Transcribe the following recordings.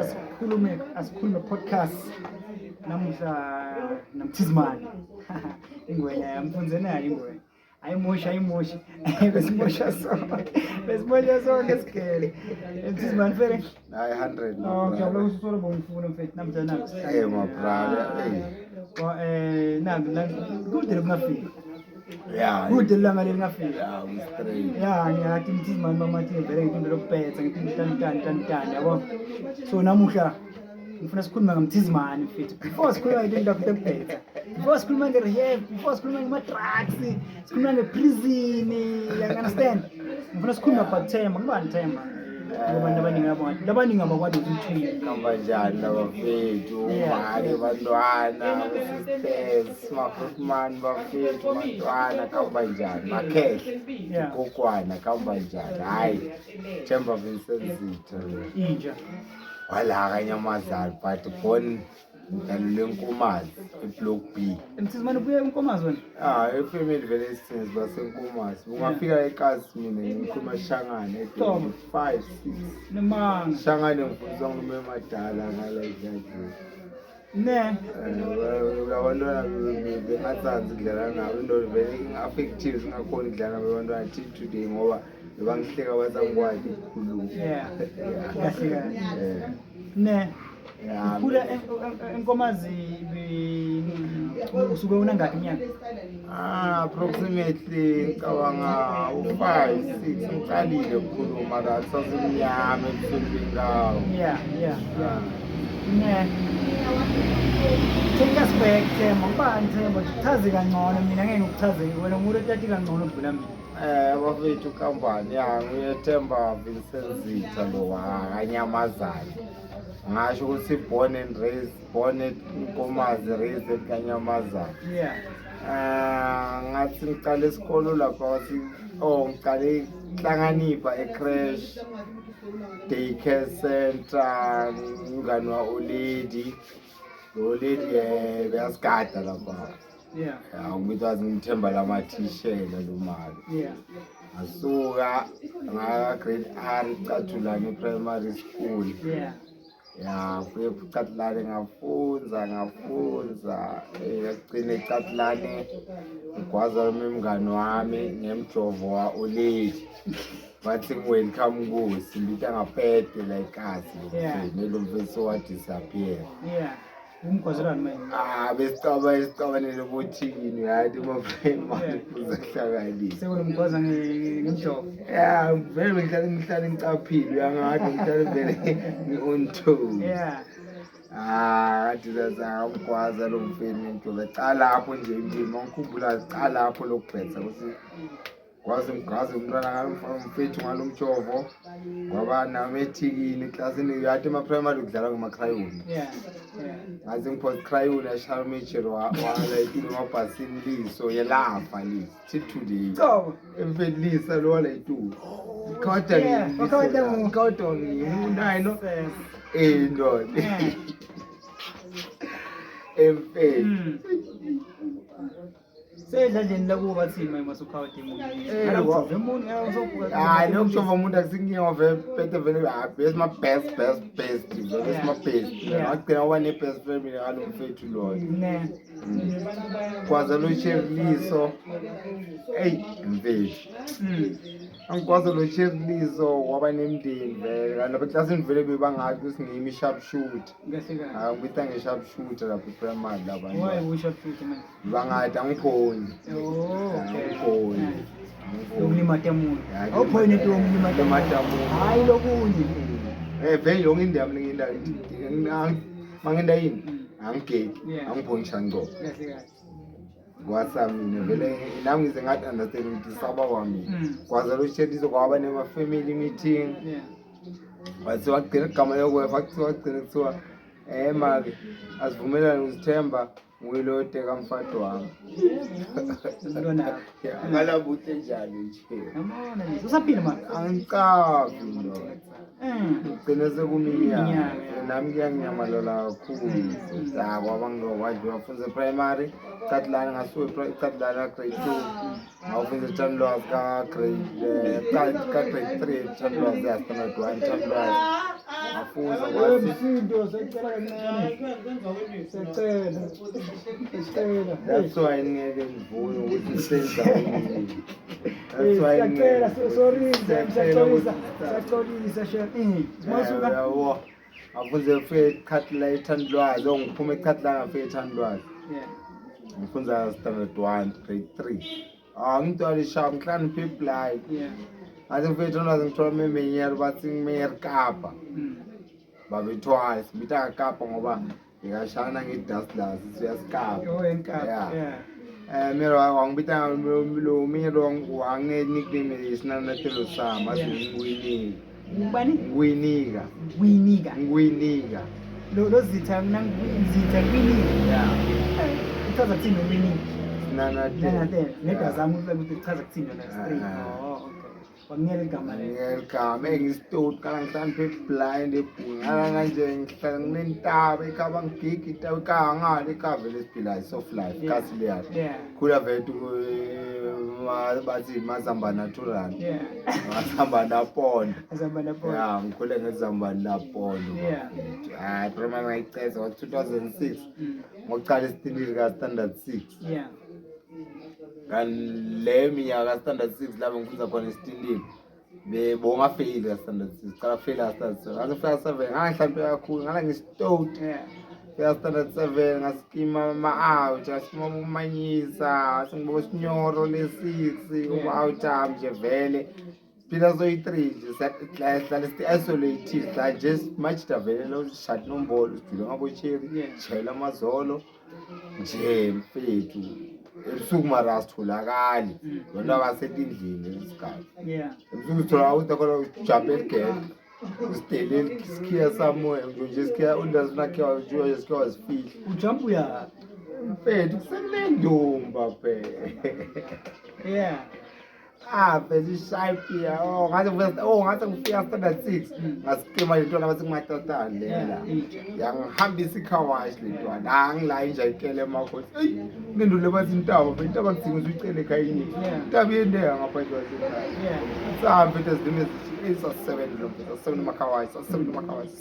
asikhulume podcast namuhla namthizimani. Ingwenya yamfunze nayo ingwenya. Ayimoshi. Besimosha sonke sigele. Mthizimani fere. Hayi 100. Ngiyabona usolo bomfuna mfethu namhlanje naku. My brother. Kude lokungafika. Yeah. Kude langa lingafika. Yeah, we straight. Yeah, ngiyathi Mthizimani bamathi ngivele ngithanda lokuphetha, ngithanda tani yabo. So namuhla ngifuna sikhulume ngamthizimani mfethu. Before sikhuluma into yokuphetha. Before sikhuluma nge-rehab, before sikhuluma ngama-drugs, sikhuluma nge-prison, you understand? Ngifuna sikhulume about Themba, ngibani Themba? Abantu abaningi abakwazi ukuthi Kamba njani labafethu, umali, bantwana, sisters, mafutman, bafethu, bantwana, kamba njani, makhehle, kokwana, kamba njani, hayi, Themba Vincent Zitho, inja. wala kanyamazana, but born Nkomazi, eBlock B. Mthizimani ubuye eNkomazi wena? Efamily vele isithunzi baseNkomazi. Ungafika eKasi mina ngikhuluma Shangane, 5, 6. Nemanga. Shangane ngifundiswa ngume emadala ngala idlala. Ne. Abantwana bengatsanzi ukudlala nabo, into vele affective singakhona ukudlala nabantwana till today ngoba bebangihleka basangikwadi ukukhuluma. Yeah. Ne. Ukhula eNkomazi usuke unangaki iminyaka? Approximately ngicabanga u5, 6 ngiqalile ukukhuluma la sasemnyama ebusweni ngawo. Yeah. Ne. Take us back Themba, ngibani Themba? Uchaze kangcono mina ngeke ngikuchazeke wena ngumuntu othatha kangcono udlula mina. Bafethu kampani nguyeThemba Vincent Zitho lo wakanyamazana. Ngasho ukuthi born and raised, born at Nkomazi, raised at Kanyamazana. Yeah. Ngathi ngiqale isikolo lapha wathi ngiqale Hlanganipha ecrash daycare center ngani wa Oledi. Oledi beyasigada lapha. Yeah. Ngibitwazi ngithemba lama t-shirt lomali. Yeah. Asuka nga grade R Cathulane primary school. Yeah. Kuye kuCathulane ngafunza yagcina eCathulane ngigwaza umngani wami ngemjovo wa Oledi bathi welcome Nkosi mbita ngaphethe la eKasi nelomfeso wa disappear. Yeah. Umkhwazelani manje? Besicabane lokuthini yathi maframe uzahlakanisa. Sekulomkhwaza ngemjovo. Vele ngihlala ngicaphile uyangathi ngihlala vele ngi-on toe. Athi zasamgwaza lo mfeni into cala lapho nje indima ngikhumbula cala lapho lokugqetha ukuthi kwazi umntwana mfethu ngalomjovo ngoba nami ethikini eklasini yathi ema-primary kudlala ngama-crayoni. Ngaze ngiphosa crayoni ashaya umejero walayitini emabhasini liso yelafa liso till today. Emfethu lisa lo walayitini khawata ngimuntu ayino ndoda emfethu sedlaleni lakuba thima emasukhawathi umuntu hayi nokushova umuntu akusingiyo pete vele best my best vele my best ngagcina uba ne-best friend mina ngalo mfethu loyo kwaza lo Sherliso mfethu angikwazi lo Sherliso waba nemndeni vele kanti lapha eklasini vele bebangathi ukuthi ngiyimi i-sharpshooter. Ngibita nge-sharpshooter lapha e-primary labanye. Why u-sharpshooter man? Bangathi angikhoni. Angikhoni. Ukumlimata umuntu. Awuphoni into yokumlimata umuntu. Hayi lokunye. Vele yonke indawo mina mangenda yini angigeki angiphongisha ngqo. Kwasamina vele nami ngize ngathi understand ukuthi saba kwami kwaza lo Sherliso kwaba nema-family meeting wathi wagcina igama lokwefa wagcina make asivumelane uzithemba nguyilode kamfati wami ngalabuhle njalo nje usaphila manje angicabi ndoda ngigcine sekuminyaka nami kuyanginyamalola kakhulu kwaba ngokwazi wafunza primary Cathulane ngasuka eCathulane grade 2 ngawufunza eThandlwazi ka grade 3 Thandlwazi ya standard 1 Thandlwazi ngafuza kwathi Msindo sicela kancane. Sicela. that's why ngeke ngivume ukuthi senza that's why Siyacela sorry siyaxolisa share. Masuka. yabo afuze ufike ikhathila ethandwayo ongiphuma ekhathila ngafike ethandwayo Yeah. ngifunza standard 1 grade 3 ngitwala sharp ngihlani apply Yeah. athi ngifike ethandwayo ngithola memenyero bathi ngimeyer Kapa babethwala sibita Kapa ngoba ngiyashana ngedustlas siyasikapa Oh enkapa. Yeah. Yeah. mero wangibita lo mero wange nickname isinanatelo sama singwini Ngubani? ngwinika Winika. Lo zitha mina ngizitha kwini. yeah Ichaza kuthini winning? sinanatelo Nana negazama ukuthi ichaza kuthini la straight. Oh okay. Wangiyela igama le. ngegama engisitoti kala ngihlani blind ebhungala kanje ngihlala nginentaba ekhaba ngigigi itawe kangale ekhave lesiphilayo soft life kasi leyayo Yeah. khula vethu bathi mazamba natural Yeah. mazamba napondo Azamba lapho. ya ngikhule ngezamba napondo Yeah. hayi primary ngayiceza ngo-2006 ngokuqala isitindili ka-standard 6 Yeah. ngale minyaka ka-standard 6 lapho ngifunza khona isitindili bongafeyili ka-standard 6 qala kufeyila ka-standard 7 ngaze ngifika ka-7 ngangihlampe kakhulu ngala ngisitoti Yeah. fika standard 7 ngasikima ama-out ngasikima umanyisa sengiboka isinyoro le-6 uma-out ami nje vele siphila soyi-3 nje sihlale sithi-isolated sihlala nje simajida vele lo shati nombolo sijule ngabocheri shayela amazolo nje mfethu ebusuku mara sitholakali lona basetindlini lesikhathi Yeah. ebusuku sithola ukuthi khona ujampe eligede usitele isikhiya somewhere nje isikhiya undazinakiwa nje isikhiya wasifihla Ujump ya. mfethu kusenendumba phela Yeah. phela ishayiphiya ngathi ngifika standard 6 ngasikima lentwana bathi kumatatane lela yangihambisa ikhawashi lentwana angila inja ikele emakhosi eyi ngendule bathi intaba phela intaba ngidinga uzuyicele ekhayini intaba iyendeka ngaphandle kwasekhaya Yeah. sihambe into ezilimi ezisasebenzela sasebenzela amakhawashi sasebenzela amakhawashi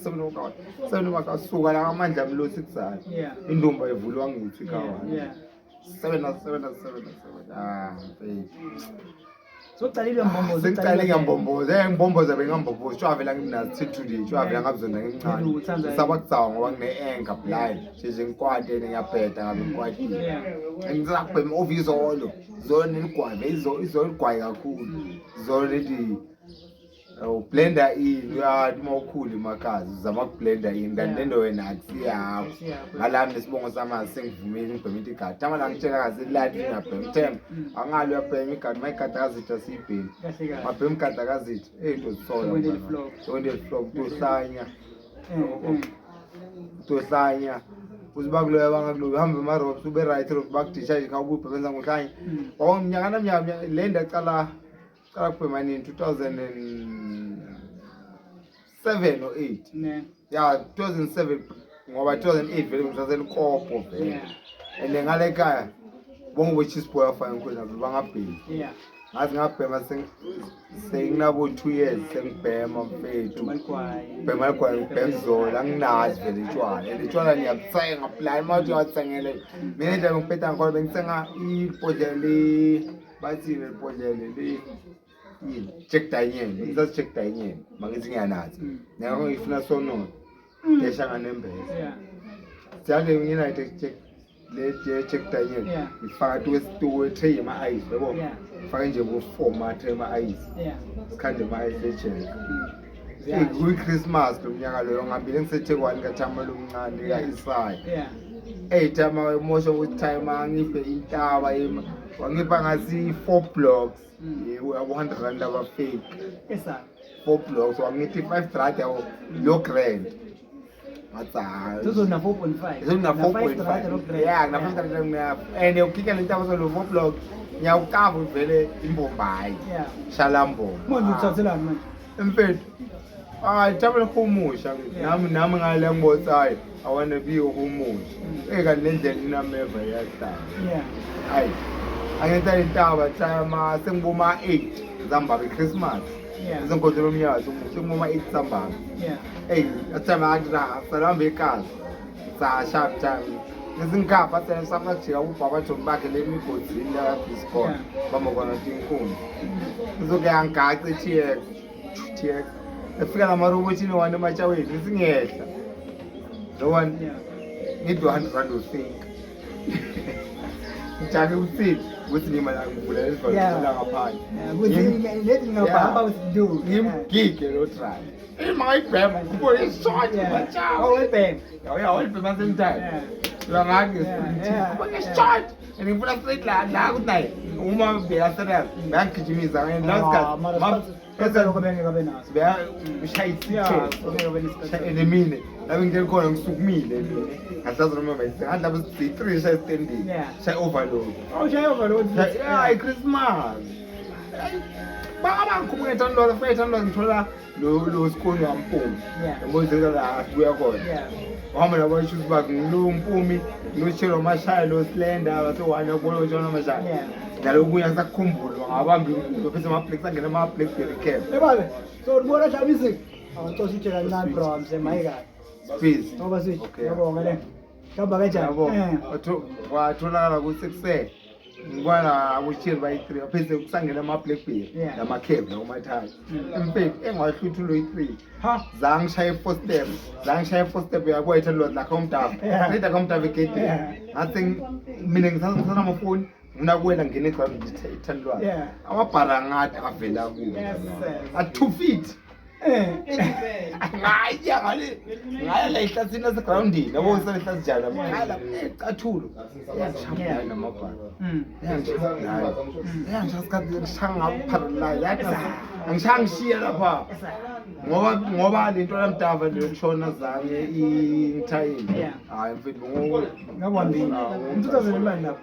suka la ngamandla amlo 6 Yeah. indumba ivulwa ngithi ikhawashi Yeah. 7 So qalile mbombozo. sengicale ngiyambomboza ngibomboza bengambomboza shwavela ngimnazi till today shwavela ngabuzona ngimncane sabakutsawa ngoba ngine-anchor blind sheshe ngikwate ngiyabheda ngabe ngikwatile ngizakubhema ovizolo zona eligwayi izolo ligwayi kakhulu zolo leti blender in uyathi uma ukhula emakhaya uzama ukublender in kanti lento wena akusiyakho ngalami nesibongo samazi sengivumile ngibhema into igadi tama la ngitshela kazi lilathi ngiyabhema uthemba angalo uyabhema igadi mayigadi akazitha siyibhemi mabhema igadi akazitha into zisola wende flop tohlanya uzibakuloya bangakuloya uhambe emarobs ube right robs bakudisha nje khawububhebenza ngohlanye wawumnyaka namnyaka le ndacala kubhema nini 2007 or 8 ya 2007 ngoba 2008 vele ngisaselikopo vele and ngale ekhaya bonke bechisboy afanye ngikhona bangabhemi ngathi ngabhema senginabo 2 years sengibhema mfethu bhema ligwayi ngibhema zola anginazi vele itshwala and itshwala ngiyakutsenga plan mawuthi ungatsengele mina nje ngiphetha ngkhona bengitsenga ibhodlela bathini ibhodlela le Jack Daniel ngizathi Jack Daniel mangithi ngiyanathi ngeke ngifuna sono ngeshanga nembeza siyabe ngiUnited Jack le Jack Daniel ifaka twesituwe tray ema ice yabo faka nje ku format ema ice sikhande ema ice ejele ku Christmas lo mnyaka lo ngihambile ngiseThekwani kaThama lo mncane ka Isaya Thama mosho ukuthi time angiphe intaba ema wangipha ngasi 4 blocks yebo 100 rand abafake 4 blocks wangithi 5 rand yawo lo grand matsa Zona 4.5. Zona 4.5 yeah na 5 rand and ukika lentaba so lo 4 blocks nyawukava vele imbombayi shalambo manje uthathelani manje empethu thaba humusha nami ngale ngibotsayo I want to be humusha kanti lendlela inameva yaqala hayi angithatha intaba time sengiboma 8 zamba be Christmas Yeah. izinkonzo lomnyazo ngoma 8 sambamba Yeah. hey athama akira salambe ikazi sa sharp time izingapha sena samajika ubaba John bakhe lemigodini la Biscon bamokona tinkunzi ngizokuyangaca TX efika namarobot ine ematshaweni singehla the one need 100 rand think ngijake uthini ukuthi nima la ngivula lesivalo ngaphandle Ukuthi lethi ngapha usidu. ngimgige lo try mayibhema kubo ishot bachawo Awubhema. ya walibhema semtime langake kubo shot ngifuna straight la ukuthi naye uma beyasera ngangigijimisa ngene last Pesa lokho bengeke naso. beya ushayisi elemine labe ngeke khona ngisukumile ngasazi noma bayise ngadla bese 3 shay standing shay overload Awushaya overload. yeah Christmas baba ngikhubuke thandwa fayithandwa ngithola lo sikoni wampumi yabonzeka la asibuya khona wami labo issues bakhe ngilumphumi ngishelo mashaya lo slender base wana kubona utshona mashaya nalokuya ngisakukhumbula ngabamba inkulu pheze ama-blacks angena ama-blackberry camp Ebabe, so ubona Dlamisi. Awucosa itshe kancane bro, msemayikazi. Speed. Ngoba sithi, Okay. yabonga le. Hamba kanjani? Yabo. Watholakala ku-6 ngibona abushiri bayi-3 pheze kusangena ama-blackberry nama-cave nakumathathu impethu engawahluthula yi-3 zange ngishaye 4 step yabo ayithandwa lakha umdavu reda kamdavu egedini ngathi mina ngisanamafoni unakwela ngene eground ithandwa amabhara ngade avela kuwo at 2 feet ngaya la ihlathini asegroundini yabo usale ihlathi njalo ngala ecathulo yashaya namabhara yangisikhathi ngishanga paralyze yathi angishanga ngishiya lapha ngoba lento lamdava leshona zange ingithayini hayi mfethu Ngabambini. 2009 lapho.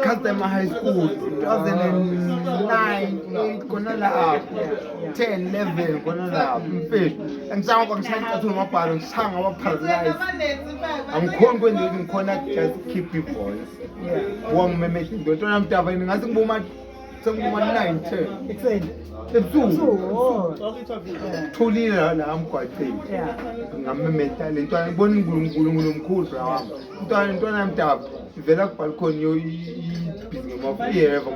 Customer High School 2009 8 khona lapho 10 11 khona lapho mfethu angishanga kwangishaya icathulo amabhalo ngishanga abaparalyze angikhona kwenzeki ngikhona just keep your voice wangimemeza into lamdava ngathi ngiboma 9 10 Ekuseni. ebusuku thulile la amgwaqeni ngamemeta le ntwana ngibona uNkulunkulu ngomkhulu wami intwana yamdaba ivela ku balcony yo ibhizi ngemafieva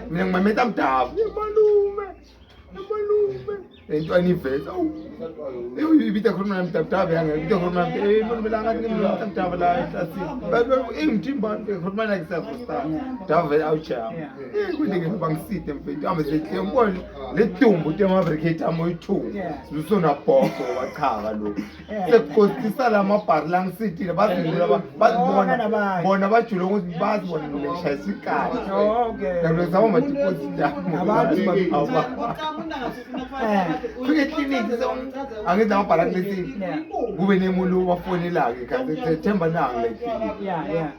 mina ngimemeta mdaba malume lentwana ivela ibita khona yamdaba yangibita khona mina belanga ngimdaba la ehlasi ingithimba khona la kusafasta dava awucha kwindike bangisite mfethu amesehle ngibona letumbu temabriketi amoyithu lusona bhoko wachaka lo sekukostisa lamabhari langisitile bazibona bona bajule ukuthi bazibona ngishayisa ikati ngizama amadeposit kule clinic angithi amabhari akulesini kube nemuntu wafonelake kanti themba nanga le clinic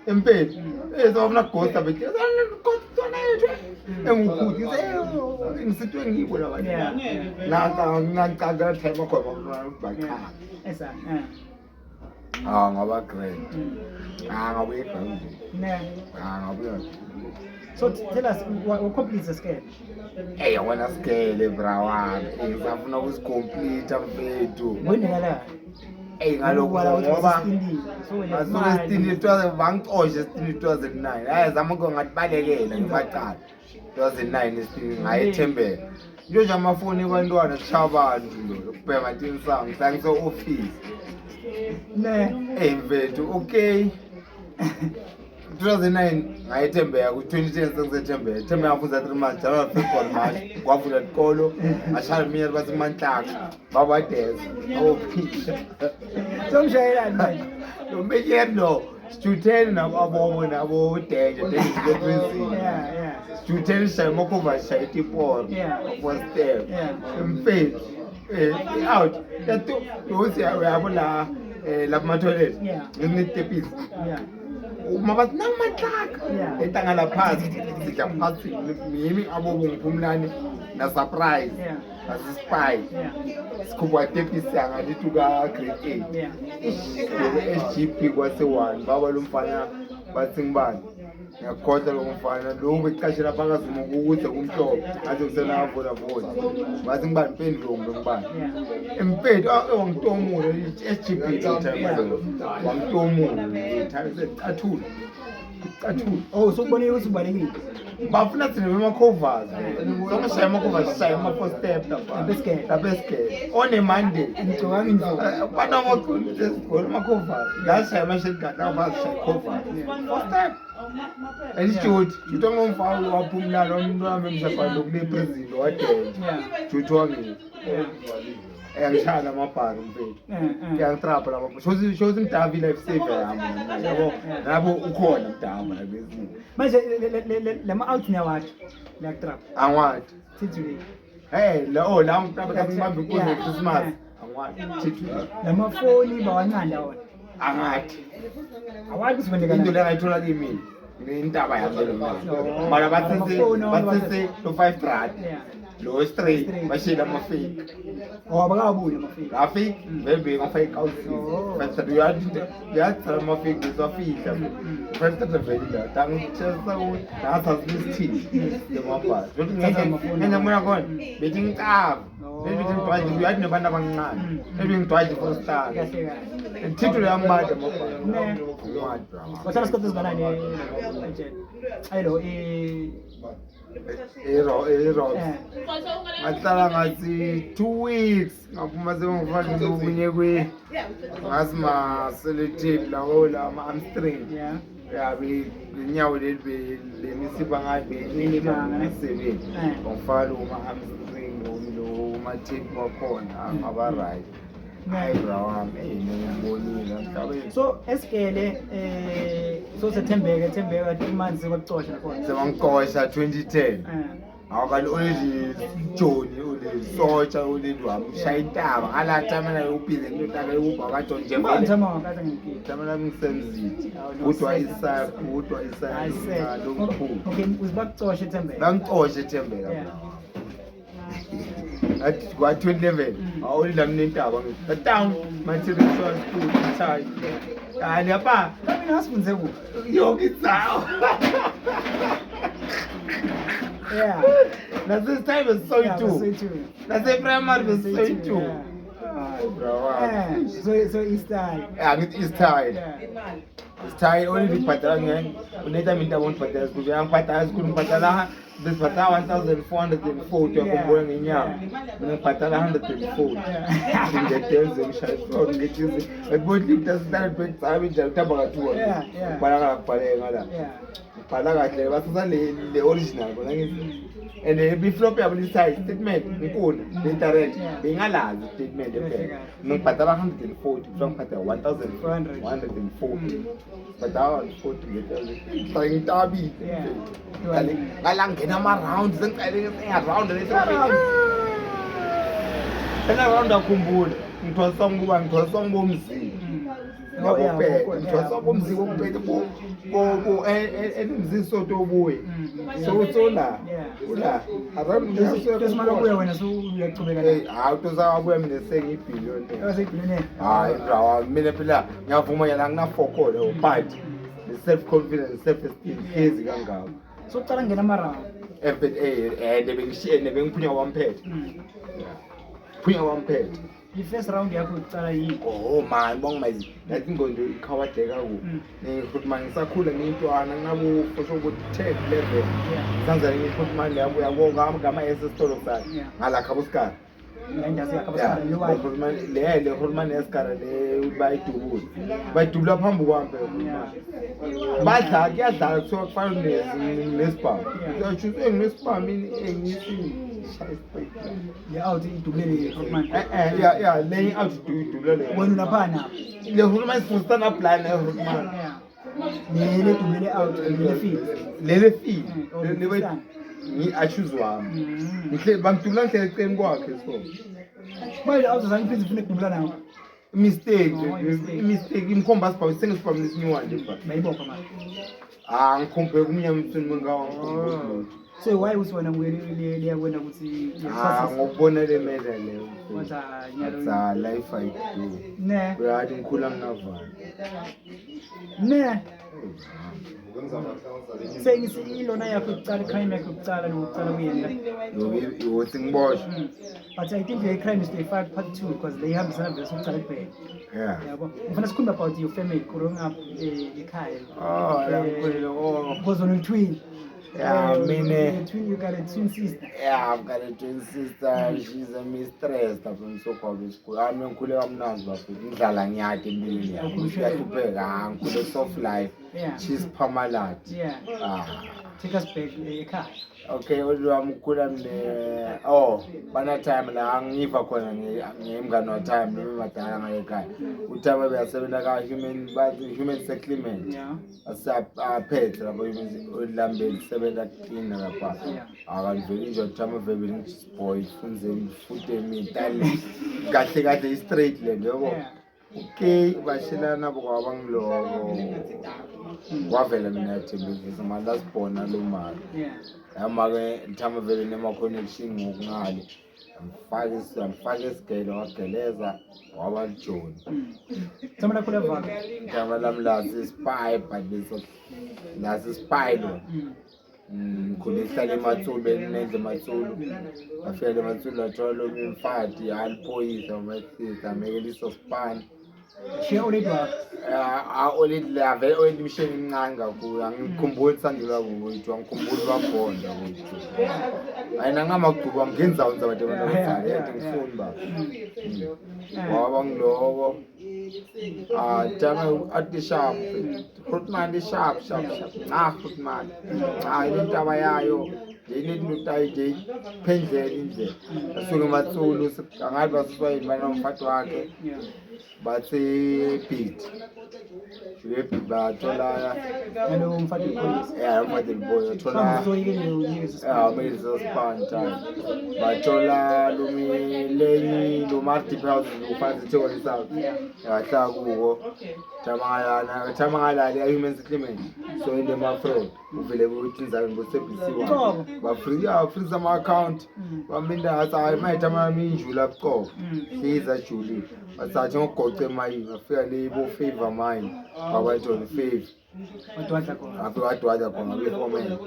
empethu ezobona ghosta bethi engukhuthi ngisitwe ngibo labantu ngicanga time khona bakhala ngoba grand ngabuye ground ngabuye. So tell us what complete the scale. Hey wena scale brawan ngizafuna ukusikomplete mfethu Wendela ngalokho ngoba ngasuke 2009 hayi zama ngathi balekela ngibaqala 2009 ngayethembela nje amafoni ebantwana kushaya abantu lo kubhema tinsango ngise office mfethu okay 2009 ngayethembeka ku-2010 sengisethembeka thembeka ngafuza 3 months January February March kwavula isikolo ashaya mina basemanhlaka babadeza awophisha somshayelani manje lo mekendo student nabo danger student shaya makova shaya tiporo for step mfethu out yato yosi yabo la ma toilet nginetepisi uma bathi namatlaka etangala phansi sidla phansi mimi abobungiphumlani na surprise asispy sikhubwa tepisi yangalithi ka grade 8 SGP kwase 1 baba lo mfana bathi ngibani ngiyakhohlwa lo mfana lokhu ecashela phakazimu ukuthi kumhlophe athi kusenavula vula bathi ngibani impendulo ngibani impethu wangitomula SGB wangitomula cathula Oh, so ubonile ukuthi ubalekile. bafuna thina bema-covers sonke shaya ama-covers shaya ama-4-step lapha esigele one-monday Ngicabanga indlovu. banamasigole ama-covers la shaya ama-shotgun abazishaya i-covers 4-step andijudi juthi wangomfaka waphumlalo wamntwami emshaphandle kule phezile wadenja juthi wangile ngishaya amabhari mfethu ngiyangitrapha lama shows imdavi life saver yami yabo nabo ukhona mdava la bezini Manje lama out niyawathi la trap. angwathi Thithule. la ngitaba ngibambe kuze Christmas angwathi thithule Lama phone bawancanda wona. angathi Awathi ukuthi kwenzeka into lengayithola kimi intaba yami le mara bathese lo 5 rand lo straight bashila ama-fake Abakabuye amafika. Rafik, maybe I'm fake out. But you had some of it is a feed. First of the very that has this teeth. The mapa. And I'm going, beating up. Maybe twice you had never known. Maybe twice for star. And title young mother. What's up, Scott is gonna hello, ngahlala ngathi 2 weeks ngaphuma sengifake ubunye ngasi ma-selective lawo la ama-hamstring yabe inyawo leli lemisipha ngabe-7 ngifaka uma-hamstring uma-tape wakhona aba-right so esigele so Thembeka 3 months kwakucosha khona sebangikosha 2010 awukali uleli Joni uleli Socha uleli wami ushaya intaba ngalatamana ubhize ngitaka ukuba kaJohn nje manje ngakaza ngiphi tamana ngisemzidi udwa isa lokhu okay uzibakucosha Thembeka bangicoshe Thembeka athi kwa 2011 awulila mina intaba ngithi down material school chai yani apa mina ngasifunze kuphi yoki tsawo yeah na this time is so too na the primary is so too so Eastern ngithi Eastern Eastern only ngibhadala ngene unetha mina into ngibhadala school ngibhadala school ngibhadala besibhadala 1440 yakubona ngenyanga ngibhadala 140 ngidenze ngishaya ngithi ekubona into standard bank sabe nje uthamba kathuwa bhala ngabhaleka la bhala kahle basisa le original bona ngithi and beflop yabo liside statement inkulu interest bengalazi statement ephela ngibhadala 140 kufanele ngibhadala 1440 badala 40 ngetazi sayintabi ngala ngena ama rounds ngicela ngiyaround ena round akhumbula ngithosa ngoba ngithosa ngomzini ngithosa ngomzini okuphethe bo emzini soto obuye so la ula around Simalo kuya wena so uyachubeka la hayi tozawabuya mina sengibhillion wasebhiliyoni hayi bra mina phela ngiyavuma yana nginafokhole but self confidence self esteem phezi kangako so uqala ngena mara bengiphunya wamphethe phunya wamphethe the first round yakho uqala yini man bongimazi nathi ngondo ikhawadeka ku ngihutman ngisakhula ngintwana ngabo fosho ukuthi 10 level sanza ngihutman yabo yabonga ngama esitolo sakhe ngalakha busikari ndazi yakabasana lewali le hormone esikara le bayidubula phambi kwami badla kuyadlala kuthiwa kufana nesibhamu uyashuze ngesibhamu engisi le out idubulele Hotman ya le out idubulele wena unaphana le hormone sifustana plan le hormone le dubulele out lele feed le ngi-achuse wami bangidubula ngihlele eceleni kwakhe so manje awuzangiphinde ufune ukudubula nawo mistake imkhomba sibhawu sengisibhawu lesinyuwane nje bayibopha manje ngikhombe kumnyama emthweni wengawo so why usibona liya kwenda ukuthi ngokubona le meda leyo wathi nyalo sa life I do ne uyathi ngikhula ngingavani ne Sengisi ilona yakho yokucala crime yakho yokucala lokucala kuyenza. Uthi ngiboshwe. But I think the crime is the five part 2 because they have some vele sokucala kuphela. Yeah. Yabo. Ufuna sikhuluma about your family growing up ekhaya. La ngikhulile Because on a twin. Yeah, You got a twin sister. Yeah, I've got a twin sister. She's a mistress from so-called school. I'm ngikhule kamnandi bafethu. Ngidlala ngiyade empilweni yami. Ngiyahlupheka, ngikhule soft life. Yeah. She's Parmalat. Yeah. Take us back ekhaya. Okay, wami ukhula mne bana time la ngiva khona ngemngane wa time bemadala ngayo ekhaya. Uthaba beyasebenza ka human settlement. Yeah. Asaphethe labo ulambeni sebenza clean lapha. Akandveli nje uthama vele boy funzeni futhi emitali. Kahle straight le yabo. Okay, bashelana bokwabangiloko. Wavela mina yathembisa malasibona lo mali. Yeah. Yama-ke ngithama vele nema-connection ngokungale amfake isigele wageleza waba lijoni. Tama lakho levaka. Igama lami lasi-spy but lasi-spy lo. Ngikhule ngihlala eMatsulu benenze eMatsulu. Ngafika eMatsulu wathola lo mfati aliphoyisa uMathisa amekela isosipani. She already was. Already msheni mncane kakhulu angikhumbuli sandula ukuthi angikhumbuli babonda ukuthi ayina ngamagubu angenza unza abantu abazali yade ngifuni baba waba ngiloko jama at sharp Footman sharp Footman intaba yayo yini lutayi phendlela indlela asuke eMatsulu angathi basiswa yimana nomfati wakhe bathe beat shube bathola Hello mfati police. Yeah, mfati boy thola made so spanta bathola lumi lenyi lo marti house ufase thole south yahla kuwo tamangala le human settlement so in the mafro uvele ukuthi nzalo ngosebisiwa free some account baminda hasa mayitama minjula buqobo hliza juli basathi ngogoce emayini afika lebo favor mine abayithola favor Wadwadla khona. wadwadla khona beformen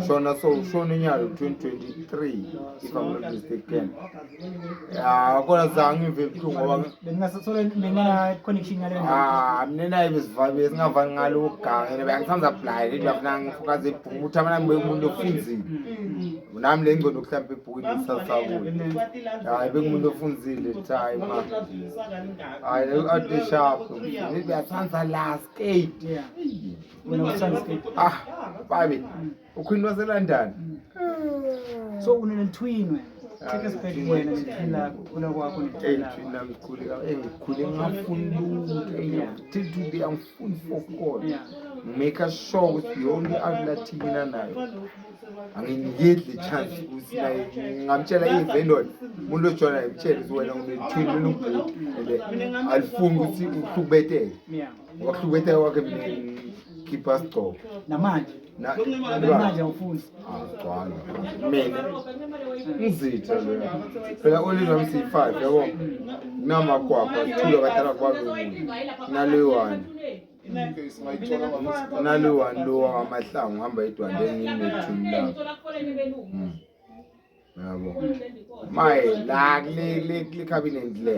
shona inyalo 2023 if I'm not mistaken. Kona zange ngive buhlungu ngoba Bengasola bengana connection ngale. mina ibisivabe singavani ngalo uganga bengithanda apply lethi yafuna ngifokaze ibhuku uthi amana umuntu ofunzile nami le ngcondo mhlawumbe ibhukwini lisasakuyo bekumuntu ofunzile time at the shop nithi yathanda la skate When I was skate. baby ukhwini waseLondon So une twin wena. Take us back wena twin lakho kula kwakho twin nami ngikhule ngafuna till today I'm full for God. Make us sure with the only ability mina nayo angingiyedli chance ukuthi ngamtshela ivendor umuntu ojona emtshela ukuthi wena unetwin lolubhuku ende alifuni ukuthi uhlubethe wahlubethe wakhe keep us go namanje manje awufuni gcwala mina ngizitha lo phela oliver mc5 yabo kunamakwapha thulo katara kwabe nalewani nalewani lo amahlangu hamba edwandeni nginethuni la yabo my la le cabinet le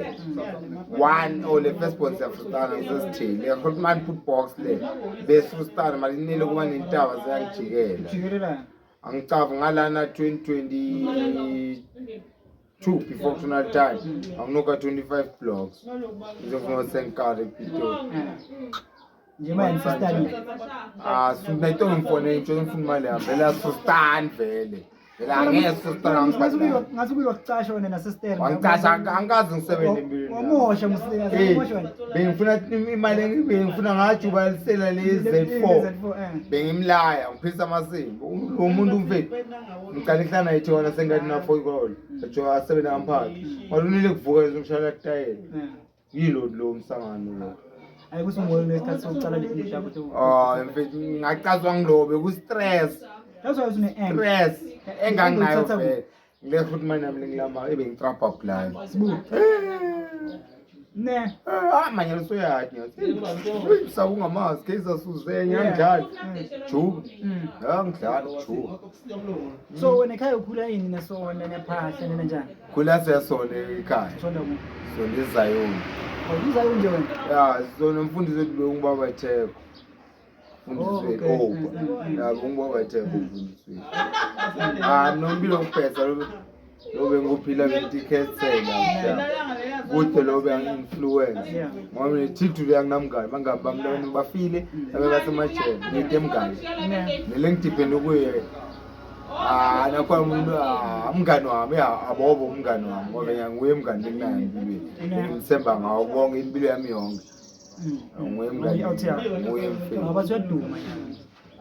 one or the first sponsor for stand ngizosithini le Hotman put box le best for stand mali nile kuba nentaba ziyangijikela jikelelana angicava ngalana 2022 before final time anginoka 25 blocks ngizofuna senkade Pitori nje manje sistand sunayito ngifone nje ngifuna imali yami vele stand vele ngathi kuyokucasha wena nasesteri wangicasha angikazi ngisebenze empilweni wamosha musiyazimosha bengifuna imali bengifuna ngajubalisela le-Z4 bengimlaya ngiphisa amasimbi umuntu umfethu ngiqale kuhlala yithi wona sengathi na-4 ejo asebenza kamphakathi walunile kuvuka ngishayela kutayela yilo lo msangano lo ayikuthi ungolo nesikhathi sokucala lehlabo mfethu ngacazwa ngilobe ku-stress that's why usune stress enganginayo vele ngile futhi manje nami ngilama ebengitrapha plan sibuke Ne. manje lisoyathi ngathi sawungamazi keza suzenya kanjani juku ngidlala juku So wena ekhaya ukhula yini nasona nephahla nena njani? khula siyasona ekhaya Sonda ku. sona ezayoni Awuza yonke wena. ya sona mfundisi wethu bengubaba Theko mfundisi Oh, okay. wethu ya bengubaba Theko mfundisi wethu nompilo ngiphetha lobe nguphila betikhetsela kude lobe ang-influence Yeah. ngoba nethithu liyanginamngani bangabi bamlona bafile abe basemajele ngithi emngani nelengidipende kuye nakhona umuntu umngani wami abobo umngani wami ngoba nguye emngani enginayo empilweni ngisemba ngawo konke impilo yami yonke nguye emngani nguye mfethu Ngabathi uyaduma.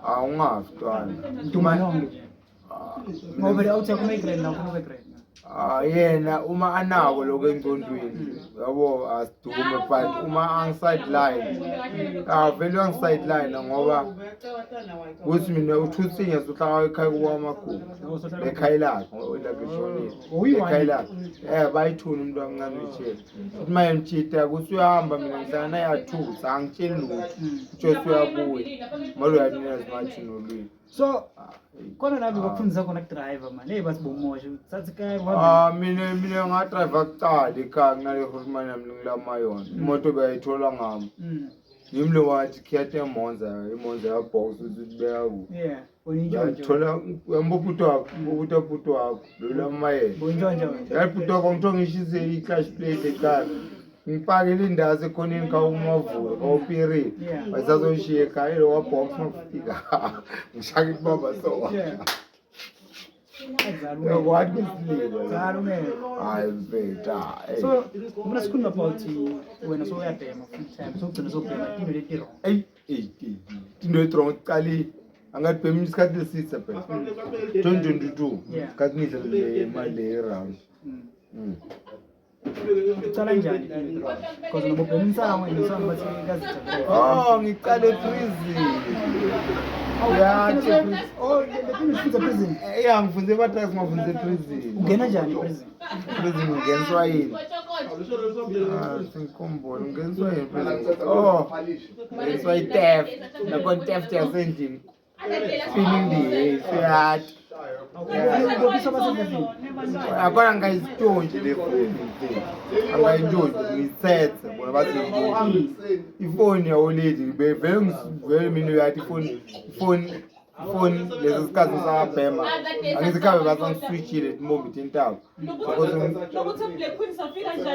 awungafi ntwana Duma nonke. Ngoba le awuthi akumegrade na kuno grade. yena uma anako lokho engqondweni yabo asidume but uma ang-sideline vele uyang-sideline ngoba kuthi mina uthusinya suhlala ekhaya kuwamakhulu ekhaya lakho ekhaya lakho bayithuna umuntu amncane wetshela uthi ma yemtshita kuthi uyahamba mina ngihlala naye athusa angitsheli lutho utsho uyabuya malo uyanina zimathi nolwini So khona la bekufundisa khona ukudriver man. Hey basibomosha. Sathi kaya mina ngadrayiva kuqala ekhaya nginale horseman yami ngilamayona imoto beyayithola ngami ngimi lo wathi khiyathe Monza yabox uzibeka ku yeah. Unijonjo. yathola yambophuto wakho lolamayena Bonjonjo. yaliphuto wakho ngitho ngishise i-clash plate ekhaya ngipakele indawo sekhoneni kawumavulo kawupiri Yeah. basazoshiya ekhaya lo wabox mafika ngishaka ibaba so Yeah. what is Hayi mfethu so mina sikhuluma about wena so uyabhema full time so ugcina sokubhema into leti wrong. into etrong uqalile angathi bhema isikhathi lesitha phela 2022 Yeah. isikhathi ngidlale imali ye-round Uqala njani into wrong? Because noma ubhema insango insango bathi kazijabule. ngiqale prison Lephinde prison. ngifunze ebatraks ngafunze prison Ungena njani prison? prison ngingeniswa yini sengikhumbula ngingeniswa yini prison ngingeniswa i-theft nakhona i-theft yasendlini spinning the hay suyati Ubobisa basendlini. akhona angayisitshontshe le foni angayintshontshe ngiyithethe bona bathi ifoni yawoledi vele mina uyathi ifoni leso sikhathi ngisabhema angizikhabe basangiswitshile timombi tintaba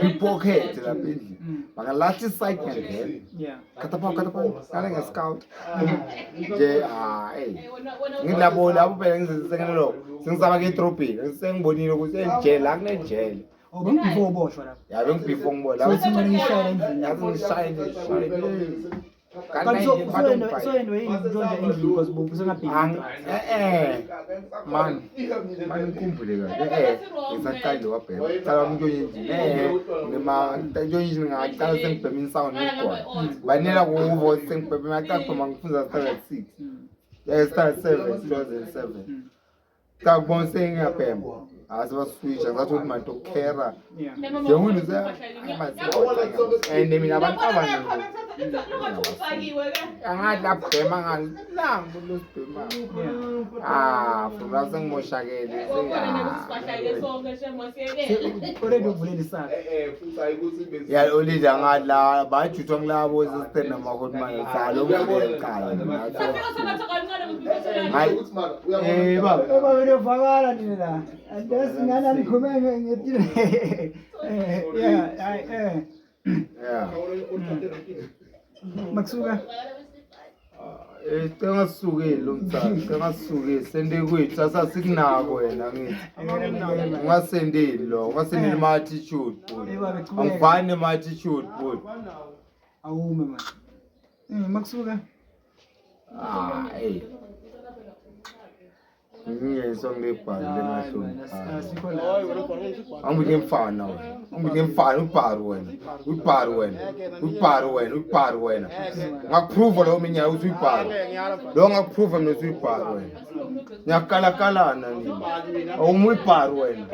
kwipocket lapha endlini bangalathi isite ngangena Yeah. katapawu ngale ngescout nje ngilabo labo phela ngizensekele lokho sengisaba ke-edrobheni sengibonile ukuthi enjele la kunenjele Before uboshwa lapho. yabe ngibhifo ngibona So uthi ngishaya endlini. yazi ngishayile Kanti so yena yini ntshontsha endlini because ubusengabhemi. man ngikhumbule kahle ngisaqalile wabhema qala umntshontshe endlini ntshontshe endlini ngaqala sengibhema insango negwayi banela kuvo sengibhema ngaqala kubhema ngifunza standard 6 standard 7 2007 kakubona sengiyabhema asibaswitcha ngathi ukuthi manto khera Yeah. njengomuntu and mina abantu abaningi angathi labhema ngalilanga losibhema funa sengimoshakele Already uvulele isaka. ya olidi angathi la bajuthwa ngilabo esisten namahotman salo mvulele ekhaya Baba uyovakala nina la. Andasi ngana nikhomenge ngethile. Yeah, Maksuka. Tengasukeli lo mthandi tengasukeli sende kwethu asasikunako wena ngithi ungasendeli lo ungasendeli ma-attitude angifani nema-attitude bud Awume man. Maksuka. ngingeniswa ngilebhali lemahloni Sikho la. angibike mfana wena angibike mfana ubhari wena ngakuprova lo minyaka ukuthi uyibhari lo ngakuprova mina ukuthi uyibhari wena ngiyakalakalana nini awuma uyibhari wena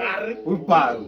uyibhari